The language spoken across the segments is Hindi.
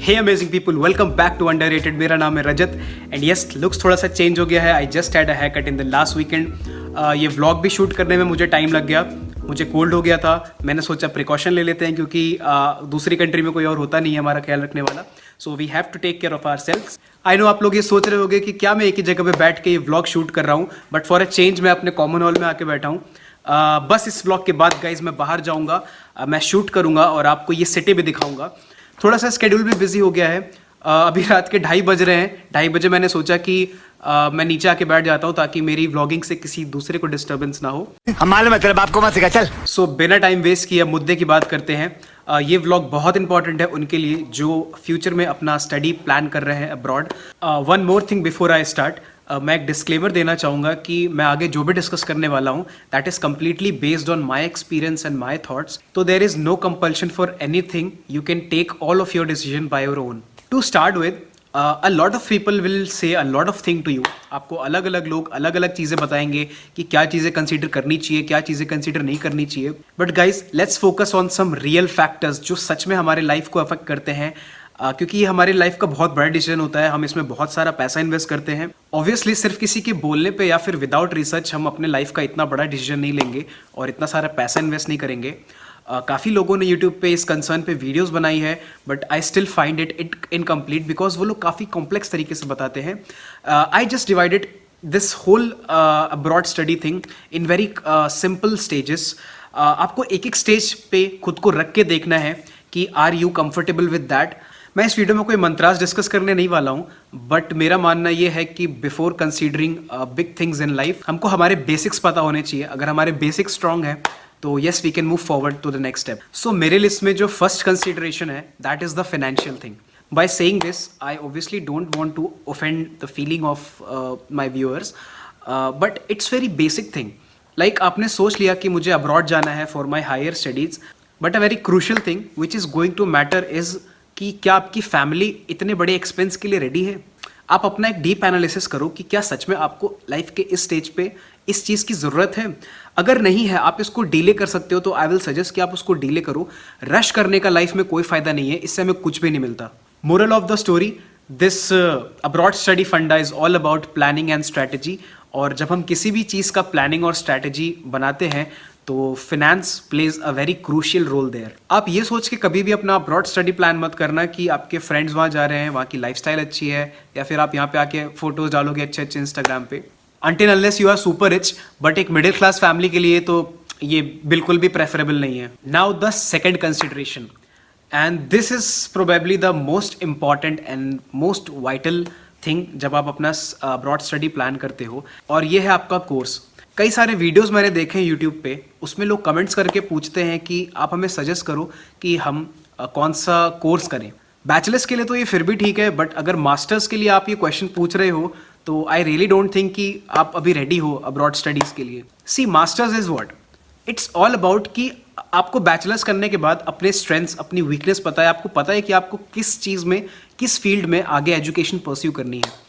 Hey amazing people, welcome back to Underrated. मेरा नाम है रजत एंड यस, लुक्स थोड़ा सा चेंज हो गया है। I just had a haircut in the last weekend. ये व्लॉग भी शूट करने में मुझे टाइम लग गया, मुझे कोल्ड हो गया था। मैंने सोचा प्रिकॉशन ले लेते हैं क्योंकि दूसरी कंट्री में कोई और होता नहीं है हमारा ख्याल रखने वाला। So we have to take care of our selfs. I know आप लोग ये सोच रहे होंगे कि क्या मैं एक ही जगह पे बैठ के ये व्लॉग शूट कर रहा हूँ, बट फॉर अ चेंज मैं अपने कॉमन हॉल में आके बैठा हूँ। बस इस व्लॉग के बाद गाइज मैं बाहर जाऊँगा, मैं शूट करूँगा और आपको ये सिटी भी दिखाऊँगा। थोड़ा सा शेड्यूल भी बिजी हो गया है। अभी रात के 2:30 बज रहे हैं। 2:30 बजे मैंने सोचा कि मैं नीचे आके बैठ जाता हूँ ताकि मेरी व्लॉगिंग से किसी दूसरे को डिस्टर्बेंस ना हो। हम मालूम है तेरे बाप को मत सिखा, चल। सो बिना टाइम वेस्ट किए मुद्दे की बात करते हैं। ये व्लॉग बहुत इंपॉर्टेंट है उनके लिए जो फ्यूचर में अपना स्टडी प्लान कर रहे हैं abroad. One more thing before I start, मैं एक डिस्क्लेमर देना चाहूँगा कि मैं आगे जो भी डिस्कस करने वाला हूँ that is completely based on my experience and my thoughts. तो there is no compulsion for anything, you can take all of your decision by your own. To start with, a lot of people will say a lot of thing to you। आपको अलग अलग लोग अलग अलग चीज़ें बताएंगे कि क्या चीज़ें कंसीडर करनी चाहिए, क्या चीज़ें कंसीडर नहीं करनी चाहिए। But guys let's focus on some real factors जो सच में हमारे लाइफ को अफेक्ट करते हैं, क्योंकि ये हमारी लाइफ का बहुत बड़ा डिसीजन होता है। हम इसमें बहुत सारा पैसा इन्वेस्ट करते हैं। ऑब्वियसली सिर्फ किसी के बोलने पे या फिर विदाउट रिसर्च हम अपने लाइफ का इतना बड़ा डिसीजन नहीं लेंगे और इतना सारा पैसा इन्वेस्ट नहीं करेंगे। काफ़ी लोगों ने YouTube पे इस कंसर्न पे वीडियोस बनाई है, but I still find it incomplete because वो लोग काफ़ी कॉम्प्लेक्स तरीके से बताते हैं। I just divided this whole abroad study thing in very simple stages. आपको एक एक स्टेज पे खुद को रख के देखना है कि are you comfortable with that. मैं इस वीडियो में कोई मंत्रास डिस्कस करने नहीं वाला हूँ, बट मेरा मानना ये है कि before considering big things in life हमको हमारे बेसिक्स पता होने चाहिए। अगर हमारे बेसिक्स स्ट्रांग हैं तो yes we can move forward to the next step. So मेरे लिस्ट में जो फर्स्ट कंसीडरेशन है that is the financial thing. By saying this I obviously don't want to offend the feeling of my viewers, but it's very basic thing. Like आपने सोच लिया कि मुझे अब्रॉड जाना है for my higher studies, but a very crucial thing which is going to matter is कि क्या आपकी फैमिली इतने बड़े एक्सपेंस के लिए रेडी है। आप अपना एक डीप एनालिसिस करो कि क्या सच में आपको लाइफ के इस स्टेज पे इस चीज़ की ज़रूरत है। अगर नहीं है, आप इसको डीले कर सकते हो तो आई विल सजेस्ट कि आप उसको डीले करो। रश करने का लाइफ में कोई फ़ायदा नहीं है, इससे हमें कुछ भी नहीं मिलता। Moral of the story, this abroad study फंडा is all about planning and strategy. और जब हम किसी भी चीज़ का प्लानिंग और स्ट्रैटेजी बनाते हैं तो finance plays a very crucial role there. आप ये सोच के कभी भी अपना अब्रॉड स्टडी प्लान मत करना कि आपके फ्रेंड्स वहाँ जा रहे हैं, वहाँ की लाइफस्टाइल अच्छी है, या फिर आप यहाँ पे आके फोटोज डालोगे अच्छे अच्छे इंस्टाग्राम पे। Until unless you are super rich, but एक मिडिल क्लास फैमिली के लिए तो ये बिल्कुल भी प्रेफरेबल नहीं है। Now the second consideration, and this is probably the most important and most vital thing जब आप अपना अब्रॉड स्टडी प्लान करते हो, और ये है आपका कोर्स। कई सारे वीडियोस मैंने देखे हैं यूट्यूब पे, उसमें लोग कमेंट्स करके पूछते हैं कि आप हमें सजेस्ट करो कि हम कौन सा कोर्स करें। बैचलर्स के लिए तो ये फिर भी ठीक है, बट अगर मास्टर्स के लिए आप ये क्वेश्चन पूछ रहे हो तो आई रियली डोंट थिंक कि आप अभी रेडी हो अब्रॉड स्टडीज़ के लिए। See, masters is what, it's all about कि आपको बैचलर्स करने के बाद अपने स्ट्रेंथ्स, अपनी वीकनेस पता है, आपको पता है कि आपको किस चीज़ में, किस फील्ड में आगे एजुकेशन परस्यू करनी है।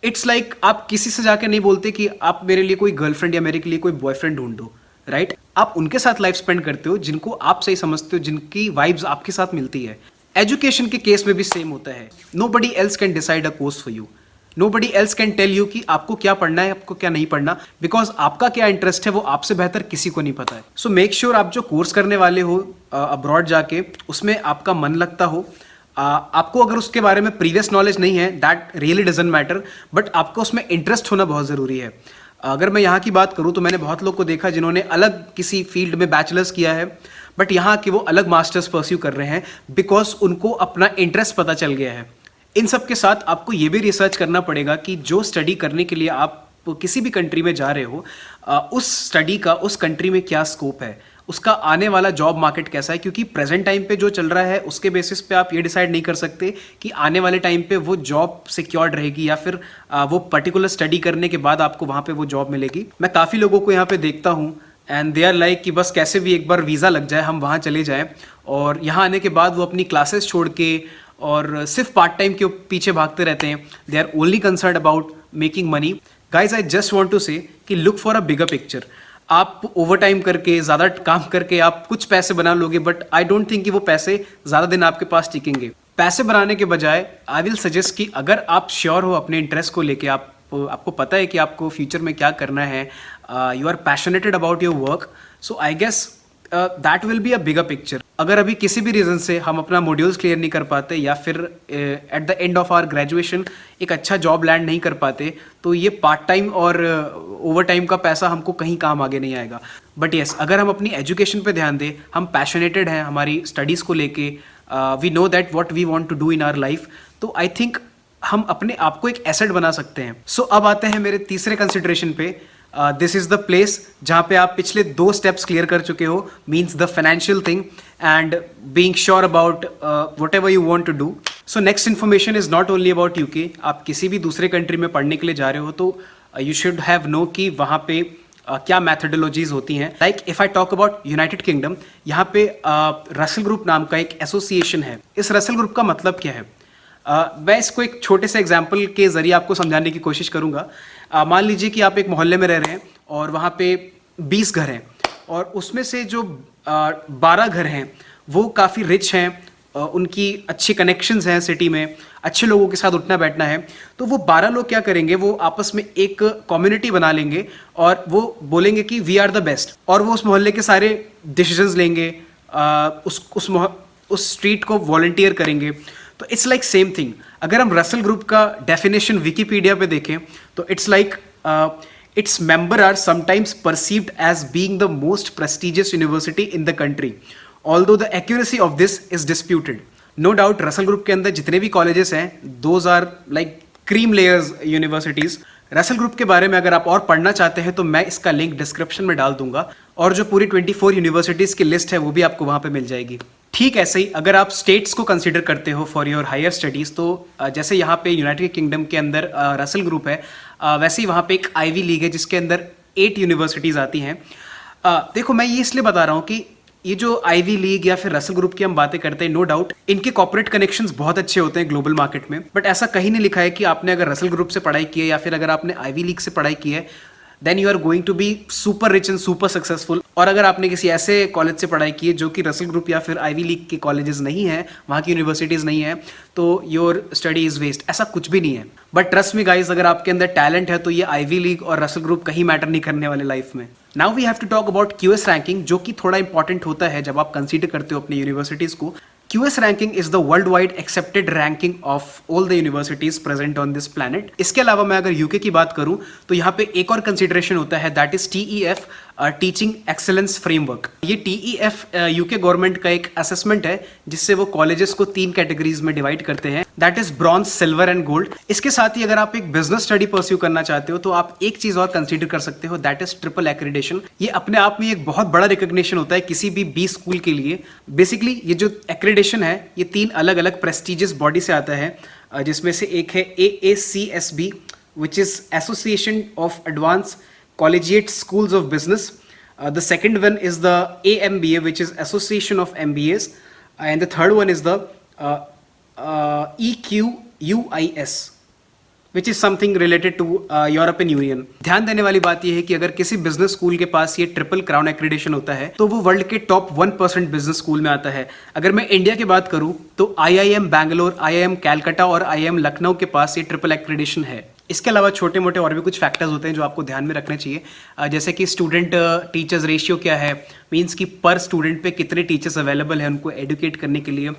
इट्स लाइक आप किसी से जाके नहीं बोलते कि आप मेरे लिए कोई गर्लफ्रेंड या मेरे लिए कोई बॉयफ्रेंड ढूंढो, राइट? आप उनके साथ लाइफ स्पेंड करते हो जिनको आप सही समझते हो, जिनकी वाइब्स आपके साथ मिलती है। एजुकेशन के केस में भी सेम होता है। Nobody else can decide a course for you, nobody else can tell you कि आपको क्या पढ़ना है, आपको क्या नहीं पढ़ना, बिकॉज आपका क्या इंटरेस्ट है वो आपसे बेहतर किसी को नहीं पता है। सो मेक श्योर आप जो कोर्स करने वाले हो अब्रॉड जाके, उसमें आपका मन लगता हो। आपको अगर उसके बारे में प्रीवियस नॉलेज नहीं है that really doesn't matter, but आपको उसमें इंटरेस्ट होना बहुत ज़रूरी है। अगर मैं यहाँ की बात करूँ तो मैंने बहुत लोग को देखा जिन्होंने अलग किसी फील्ड में बैचलर्स किया है, बट यहाँ के वो अलग मास्टर्स परस्यू कर रहे हैं बिकॉज उनको अपना इंटरेस्ट पता चल गया है। इन सब के साथ आपको ये भी रिसर्च करना पड़ेगा कि जो स्टडी करने के लिए आप किसी भी कंट्री में जा रहे हो, उस स्टडी का उस कंट्री में क्या स्कोप है, उसका आने वाला जॉब मार्केट कैसा है। क्योंकि प्रेजेंट टाइम पे जो चल रहा है उसके बेसिस पे आप ये डिसाइड नहीं कर सकते कि आने वाले टाइम पे वो जॉब सिक्योर्ड रहेगी या फिर वो पर्टिकुलर स्टडी करने के बाद आपको वहाँ पे वो जॉब मिलेगी। मैं काफ़ी लोगों को यहाँ पे देखता हूँ एंड दे आर लाइक कि बस कैसे भी एक बार वीज़ा लग जाए, हम वहाँ चले जाएँ, और यहाँ आने के बाद वो अपनी क्लासेस छोड़ के और सिर्फ पार्ट टाइम के पीछे भागते रहते हैं। They are only concern about making money. Guys I just want to say कि look for a bigger picture. आप ओवर टाइम करके, ज़्यादा काम करके आप कुछ पैसे बना लोगे, बट आई डोंट थिंक कि वो पैसे ज़्यादा दिन आपके पास टिकेंगे। पैसे बनाने के बजाय आई विल सजेस्ट कि अगर आप श्योर हो अपने इंटरेस्ट को लेके, आपको पता है कि आपको फ्यूचर में क्या करना है, you are passionated about your work, so I guess that will be a bigger picture. अगर अभी किसी भी रीज़न से हम अपना मॉड्यूल्स क्लियर नहीं कर पाते या फिर at the end of our graduation एक अच्छा जॉब लैंड नहीं कर पाते, तो ये पार्ट टाइम और ओवर टाइम का पैसा हमको कहीं काम आगे नहीं आएगा. बट येस, अगर हम अपनी एजुकेशन पे ध्यान दें, हम पैशनेटेड हैं हमारी स्टडीज़ को लेके, we know that what we want to do in our life, तो आई थिंक हम अपने आप को एक एसेट बना सकते हैं. सो अब आते हैं मेरे तीसरे कंसिडरेशन पे. दिस इज़ द प्लेस जहाँ पे आप पिछले 2 स्टेप्स क्लियर कर चुके हो, means the financial thing and being sure about whatever you want to do. So next information is not only about UK. आप किसी भी दूसरे कंट्री में पढ़ने के लिए जा रहे हो तो यू शुड हैव नो कि वहाँ पे क्या मैथडोलॉजीज होती हैं. Like if I talk about United kingdom, यहाँ पे रसल ग्रुप नाम का एक एसोसिएशन है. इस रसल ग्रुप का मतलब क्या है? मैं इसको एक छोटे से एग्जाम्पल के ज़रिए आपको समझाने की कोशिश करूँगा. मान लीजिए कि आप एक मोहल्ले में रह रहे हैं और वहाँ पे 20 घर हैं और उसमें से जो 12 घर हैं वो काफ़ी रिच हैं, उनकी अच्छी कनेक्शंस हैं सिटी में, अच्छे लोगों के साथ उठना बैठना है. तो वो 12 लोग क्या करेंगे, वो आपस में एक कम्युनिटी बना लेंगे और वो बोलेंगे कि वी आर द बेस्ट, और वो उस मोहल्ले के सारे डिसीजंस लेंगे, उस स्ट्रीट को वॉलंटियर करेंगे. तो इट्स लाइक सेम थिंग. अगर हम रसल ग्रुप का डेफिनेशन विकीपीडिया पे देखें तो it's like its member are sometimes perceived as being the most prestigious university in the country, although the accuracy of this is disputed. No doubt Russell Group के अंदर जितने भी कॉलेजेस हैं, those are like cream layers universities. Russell Group के बारे में अगर आप और पढ़ना चाहते हैं तो मैं इसका लिंक डिस्क्रिप्शन में डाल दूंगा, और जो पूरी 24 यूनिवर्सिटीज़ की लिस्ट है वो भी आपको वहाँ पे मिल जाएगी. ठीक ऐसे ही अगर आप स्टेट्स को कंसीडर करते हो फॉर योर हायर स्टडीज़, तो जैसे यहाँ पे यूनाइटेड किंगडम के अंदर रसल ग्रुप है, वैसे ही वहाँ पे एक आईवी लीग है जिसके अंदर 8 यूनिवर्सिटीज़ आती हैं. देखो, मैं ये इसलिए बता रहा हूँ कि ये जो आईवी लीग या फिर रसल ग्रुप की हम बातें करते हैं, नो डाउट इनके कॉर्पोरेट कनेक्शंस बहुत अच्छे होते हैं ग्लोबल मार्केट में, बट ऐसा कहीं नहीं लिखा है कि आपने अगर रसल ग्रुप से पढ़ाई की है या फिर अगर आपने आईवी लीग से पढ़ाई की है then you are going to be super rich and super successful. और अगर आपने किसी ऐसे कॉलेज से पढ़ाई की है जो कि रसल ग्रुप या फिर आईवी लीग के कॉलेजेस नहीं हैं, वहाँ की यूनिवर्सिटीज़ नहीं हैं, तो योर स्टडी इज़ वेस्ट. ऐसा कुछ भी नहीं है. बट ट्रस्ट मी गाइज, अगर आपके अंदर टैलेंट है तो ये आईवी लीग और रसल ग्रुप कहीं मैटर नहीं करने वाले लाइफ में. Now we have to talk about QS ranking, जो कि थोड़ा इंपॉर्टेंट होता है जब आप कंसीडर करते हो अपनी यूनिवर्सिटीज़ को. QS ranking is the worldwide accepted ranking of all the universities present on this planet. इसके अलावा मैं अगर यूके की बात करूं तो यहाँ पे एक और कंसिडरेशन होता है, that is TEF, teaching excellence framework. ये TEF यूके गवर्नमेंट का एक असेसमेंट है जिससे वो कॉलेजेस को 3 कैटेगरीज में डिवाइड करते हैं, that is bronze, silver and gold. इसके साथ ही अगर आप एक बिजनेस स्टडी परस्यू करना चाहते हो तो आप एक चीज और कंसीडर कर सकते हो, दैट इज ट्रिपल एक्रेडिटेशन. ये अपने आप में एक बहुत बड़ा रिकॉग्निशन होता है किसी भी बी स्कूल के लिए. बेसिकली ये जो एक्रेडिटेशन है ये 3 अलग अलग प्रेस्टिजियस बॉडी से आता है, जिसमें से एक है AACSB, which is association of advance collegiate schools of business. The second one is the AMBA, which is Association of MBAs, and the third one is the EQUIS, which is something related to European Union. ध्यान देने वाली बात यह है कि अगर किसी बिजनेस स्कूल के पास ये ट्रिपल क्राउन एक्रेडिटेशन होता है तो वो वर्ल्ड के टॉप 1% बिजनेस स्कूल में आता है. अगर मैं इंडिया की बात करूं तो IIM बैंगलोर, IIM कैलकाटा और IIM लखनऊ के पास ये ट्रिपल एक्रेडिटेशन है. इसके अलावा छोटे मोटे और भी कुछ फैक्टर्स होते हैं जो आपको ध्यान में रखने चाहिए, जैसे कि स्टूडेंट टीचर्स रेशियो क्या है, मींस कि पर स्टूडेंट पे कितने टीचर्स अवेलेबल हैं उनको एडुकेट करने के लिए,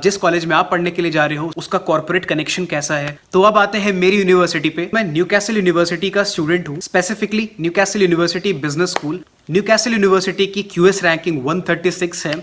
जिस कॉलेज में आप पढ़ने के लिए जा रहे हो उसका कॉर्पोरेट कनेक्शन कैसा है. तो अब आते हैं मेरी यूनिवर्सिटी पे. मैं न्यूकैसल यूनिवर्सिटी का स्टूडेंट हूँ, specifically Newcastle university business school. Newcastle university की QS रैंकिंग 136 है.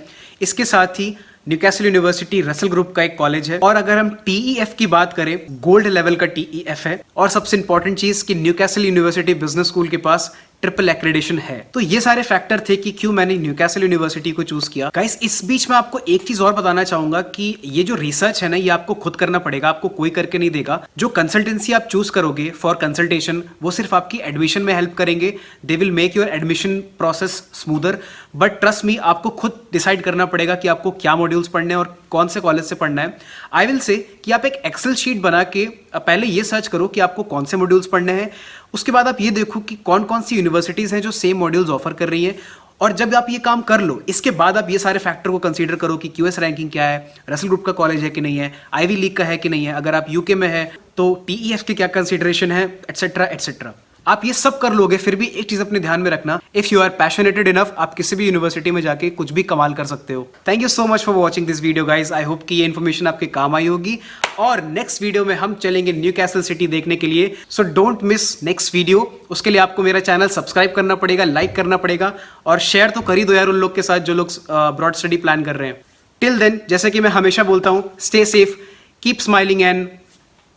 इसके साथ ही न्यूकैसल यूनिवर्सिटी रसल ग्रुप का एक कॉलेज है, और अगर हम TEF की बात करें, गोल्ड लेवल का TEF है. और सबसे इंपॉर्टेंट चीज कि न्यूकैसल यूनिवर्सिटी बिजनेस स्कूल के पास ट्रिपल एक्रेडिटेशन है. तो ये सारे फैक्टर थे कि क्यों मैंने न्यूकैसल यूनिवर्सिटी को चूज किया. गाइस, इस बीच में आपको एक चीज और बताना चाहूंगा कि ये जो रिसर्च है ना, ये आपको खुद करना पड़ेगा, आपको कोई करके नहीं देगा. जो कंसल्टेंसी आप चूज करोगे फॉर कंसल्टेशन, वो सिर्फ आपकी एडमिशन में हेल्प करेंगे. They will make your admission process smoother, but trust me, आपको खुद डिसाइड करना पड़ेगा कि आपको क्या मॉड्यूल्स पढ़ने हैं और कौन से कॉलेज से पढ़ना है. आई विल से कि आप एक एक्सेल शीट बना के पहले ये सर्च करो कि आपको कौन से मॉड्यूल्स पढ़ने हैं. उसके बाद आप ये देखो कि कौन कौन सी यूनिवर्सिटीज़ हैं जो सेम मॉड्यूल्स ऑफर कर रही हैं, और जब आप ये काम कर लो, इसके बाद आप ये सारे फैक्टर को कंसीडर करो कि क्यूएस रैंकिंग क्या है, रसल ग्रुप का कॉलेज है कि नहीं है, आईवी लीग का है कि नहीं है, अगर आप यूके में है तो टीईएफ के क्या कंसीडरेशन है, एटसेट्रा एटसेट्रा। आप ये सब कर लोगे, फिर भी एक चीज अपने ध्यान में रखना, if you are passionated enough, आप किसी भी यूनिवर्सिटी में जाके कुछ भी कमाल कर सकते हो। Thank you so much for watching this video guys. I hope कि ये इन्फॉर्मेशन आपके काम आई होगी, और नेक्स्ट वीडियो में हम चलेंगे न्यूकैसल सिटी देखने के लिए। So don't miss next video. उसके लिए आपको मेरा चैनल सब्सक्राइब करना पड़ेगा, लाइक करना पड़ेगा, और शेयर तो कर ही दो यार उन लोग के साथ जो लोग ब्रॉड स्टडी प्लान कर रहे हैं। टिल देन, जैसे कि मैं हमेशा बोलता हूँ, stay safe, keep smiling and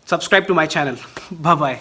subscribe to my channel. Bye bye.